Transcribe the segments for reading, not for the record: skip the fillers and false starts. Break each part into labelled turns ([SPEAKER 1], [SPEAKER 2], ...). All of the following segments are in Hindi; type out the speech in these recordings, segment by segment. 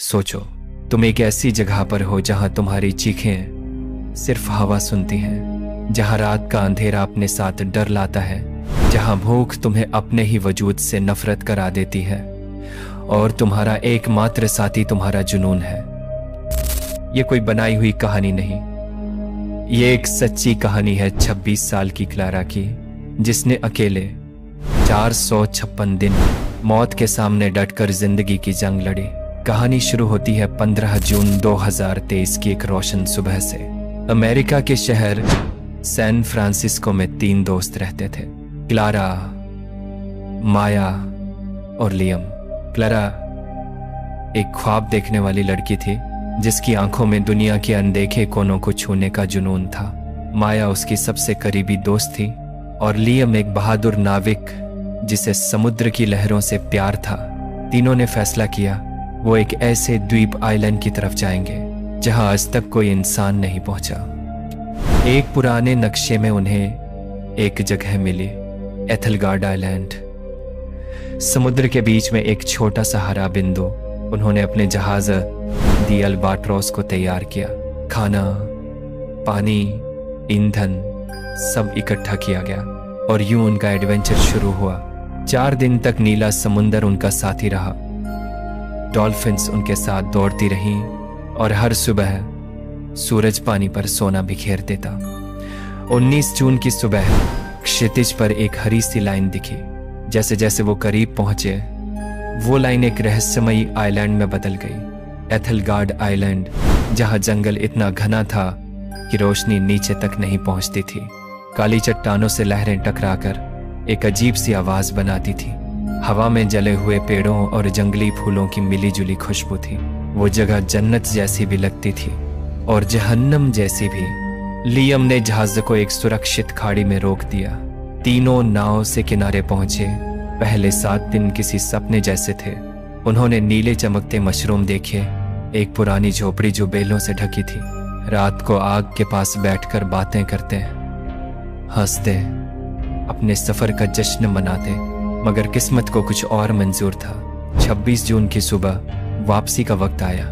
[SPEAKER 1] सोचो, तुम एक ऐसी जगह पर हो जहां तुम्हारी चीखें सिर्फ हवा सुनती हैं, जहां रात का अंधेरा अपने साथ डर लाता है, जहां भूख तुम्हें अपने ही वजूद से नफरत करा देती है और तुम्हारा एकमात्र साथी तुम्हारा जुनून है। ये कोई बनाई हुई कहानी नहीं, ये एक सच्ची कहानी है 26 साल की क्लारा की, जिसने अकेले 456 दिन मौत के सामने डटकर जिंदगी की जंग लड़ी। कहानी शुरू होती है 15 जून 2023 की एक रोशन सुबह से। अमेरिका के शहर सैन फ्रांसिस्को में 3 दोस्त रहते थे, क्लारा, माया और लियम। क्लारा एक ख्वाब देखने वाली लड़की थी जिसकी आंखों में दुनिया के अनदेखे कोनों को छूने का जुनून था। माया उसकी सबसे करीबी दोस्त थी और लियम एक बहादुर नाविक जिसे समुद्र की लहरों से प्यार था। तीनों ने फैसला किया वो एक ऐसे द्वीप आइलैंड की तरफ जाएंगे जहां आज तक कोई इंसान नहीं पहुंचा। एक पुराने नक्शे में उन्हें एक जगह मिली, एथलगार्ड आइलैंड। समुद्र के बीच में एक छोटा सा हरा बिंदु। उन्होंने अपने जहाज दी अल्बाट्रोस को तैयार किया। खाना, पानी, ईंधन सब इकट्ठा किया गया और यूं उनका एडवेंचर शुरू हुआ। 4 दिन तक नीला समुंदर उनका साथी रहा। डॉल्फिन्स उनके साथ दौड़ती रहीं और हर सुबह सूरज पानी पर सोना बिखेर देता। 19 जून की सुबह क्षितिज पर एक हरी सी लाइन दिखी। जैसे जैसे वो करीब पहुंचे, वो लाइन एक रहस्यमयी आइलैंड में बदल गई। एथलगार्ड आइलैंड, जहां जंगल इतना घना था कि रोशनी नीचे तक नहीं पहुंचती थी। काली चट्टानों से लहरें टकराकर एक अजीब सी आवाज बनाती थी। हवा में जले हुए पेड़ों और जंगली फूलों की मिलीजुली खुशबू थी। वो जगह जन्नत जैसी भी लगती थी और जहन्नम जैसी भी। लियम ने जहाज को एक सुरक्षित खाड़ी में रोक दिया। तीनों नाव से किनारे पहुंचे। पहले 7 दिन किसी सपने जैसे थे। उन्होंने नीले चमकते मशरूम देखे, एक पुरानी झोपड़ी जो बेलों से ढकी थी। रात को आग के पास बैठकर बातें करते, हंसते, अपने सफर का जश्न मनाते। मगर किस्मत को कुछ और मंजूर था। 26 जून की सुबह वापसी का वक्त आया,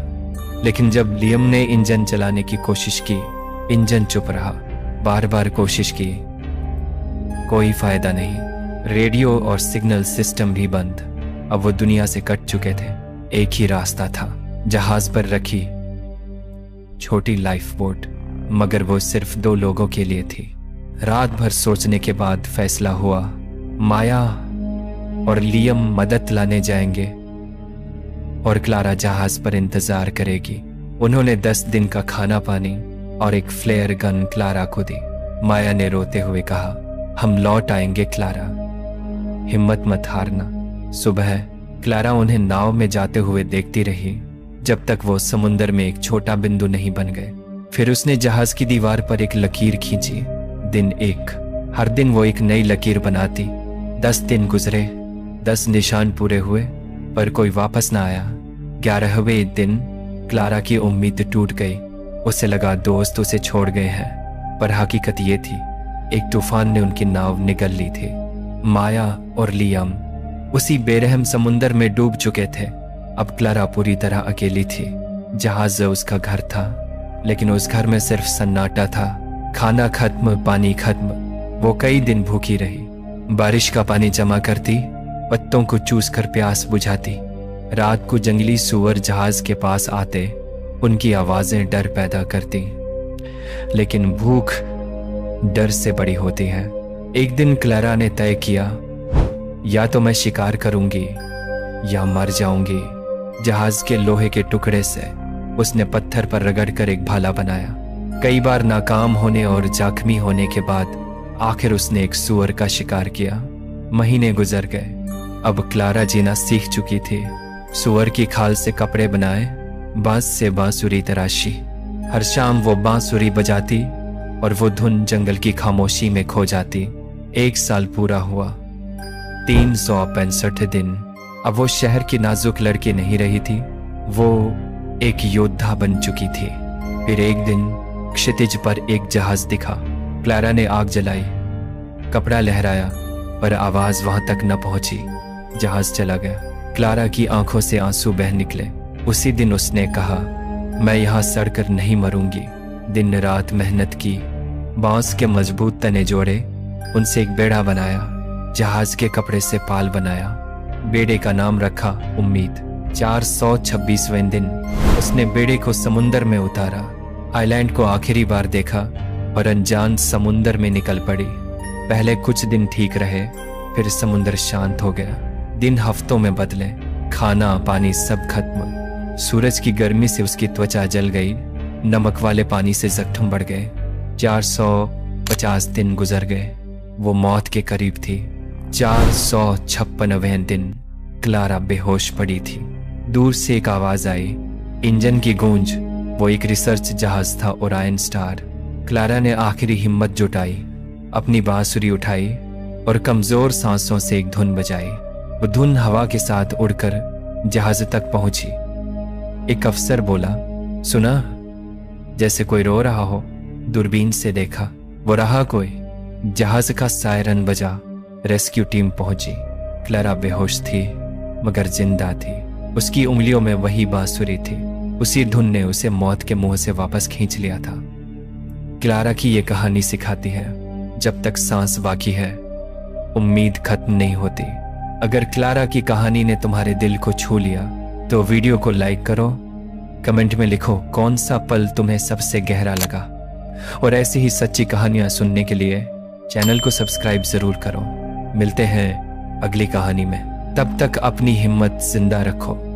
[SPEAKER 1] लेकिन जब लियम ने इंजन चलाने की कोशिश की, इंजन चुप रहा। बार बार कोशिश की, कोई फायदा नहीं। रेडियो और सिग्नल सिस्टम भी बंद। अब वो दुनिया से कट चुके थे। एक ही रास्ता था, जहाज पर रखी छोटी लाइफ बोट, मगर वो सिर्फ 2 लोगों के लिए थी। रात भर सोचने के बाद फैसला हुआ, माया और लियम मदद लाने जाएंगे और क्लारा जहाज पर इंतजार करेगी। उन्होंने 10 दिन का खाना पानी और एक फ्लेयर गन क्लारा को दी। माया ने रोते हुए कहा, हम लौट आएंगे क्लारा, हिम्मत मत हारना। सुबह क्लारा उन्हें नाव में जाते हुए देखती रही जब तक वो समुंदर में एक छोटा बिंदु नहीं बन गए। फिर उसने जहाज की दीवार पर एक लकीर खींची। दिन 1, हर दिन वो एक नई लकीर बनाती। 10 दिन गुजरे, 10 निशान पूरे हुए, पर कोई वापस ना आया। 11वें दिन क्लारा की उम्मीद टूट गई। उसे लगा दोस्त उसे छोड़ गए हैं, पर हकीकत ये थी, एक तूफान ने उनकी नाव निगल ली थी। माया और लियम उसी बेरहम समुंदर में डूब चुके थे। अब क्लारा पूरी तरह अकेली थी। जहाज उसका घर था, लेकिन उस घर में सिर्फ सन्नाटा था। खाना खत्म, पानी खत्म। वो कई दिन भूखी रही। बारिश का पानी जमा करती, पत्तों को चूस कर प्यास बुझाती। रात को जंगली सूअर जहाज के पास आते, उनकी आवाजें डर पैदा करती। लेकिन भूख डर से बड़ी होती है। एक दिन क्लारा ने तय किया, या तो मैं शिकार करूंगी या मर जाऊंगी। जहाज के लोहे के टुकड़े से उसने पत्थर पर रगड़कर एक भाला बनाया। कई बार नाकाम होने और जख्मी होने के बाद आखिर उसने एक सूअर का शिकार किया। महीने गुजर गए। अब क्लारा जीना सीख चुकी थी। सूअर की खाल से कपड़े बनाए, बांस से बांसुरी तराशी। हर शाम वो बांसुरी बजाती और वो धुन जंगल की खामोशी में खो जाती। 1 साल पूरा हुआ, 365 दिन। अब वो शहर की नाजुक लड़की नहीं रही थी, वो एक योद्धा बन चुकी थी। फिर एक दिन क्षितिज पर एक जहाज दिखा। क्लारा ने आग जलाई, कपड़ा लहराया, पर आवाज वहां तक न पहुंची। जहाज चला गया। क्लारा की आंखों से आंसू बह निकले। उसी दिन उसने कहा, मैं यहाँ सड़कर नहीं मरूंगी। दिन रात मेहनत की, बांस के मजबूत तने जोड़े, उनसे एक बेड़ा बनाया, जहाज के कपड़े से पाल बनाया। बेड़े का नाम रखा उम्मीद। 426वें दिन उसने बेड़े को समुंदर में उतारा, आइलैंड को आखिरी बार देखा और अनजान समुंदर में निकल पड़ी। पहले कुछ दिन ठीक रहे, फिर समुंदर शांत हो गया। दिन हफ्तों में बदले, खाना पानी सब खत्म। सूरज की गर्मी से उसकी त्वचा जल गई, नमक वाले पानी से जख्म बढ़ गए। 450 दिन गुजर गए, वो मौत के करीब थी। 456वें दिन क्लारा बेहोश पड़ी थी। दूर से एक आवाज आई, इंजन की गूंज। वो एक रिसर्च जहाज था, ओरायन स्टार। क्लारा ने आखिरी हिम्मत जुटाई, अपनी बांसुरी उठाई और कमजोर सांसों से एक धुन बजाई। वो धुन हवा के साथ उड़कर जहाज तक पहुंची। एक अफसर बोला, सुना? जैसे कोई रो रहा हो। दूरबीन से देखा, वो रहा कोई। जहाज का सायरन बजा, रेस्क्यू टीम पहुंची। क्लारा बेहोश थी मगर जिंदा थी। उसकी उंगलियों में वही बांसुरी थी, उसी धुन ने उसे मौत के मुंह से वापस खींच लिया था। क्लारा की ये कहानी सिखाती है, जब तक सांस बाकी है उम्मीद खत्म नहीं होती। अगर क्लारा की कहानी ने तुम्हारे दिल को छू लिया तो वीडियो को लाइक करो, कमेंट में लिखो कौन सा पल तुम्हें सबसे गहरा लगा। और ऐसी ही सच्ची कहानियां सुनने के लिए चैनल को सब्सक्राइब जरूर करो। मिलते हैं अगली कहानी में, तब तक अपनी हिम्मत जिंदा रखो।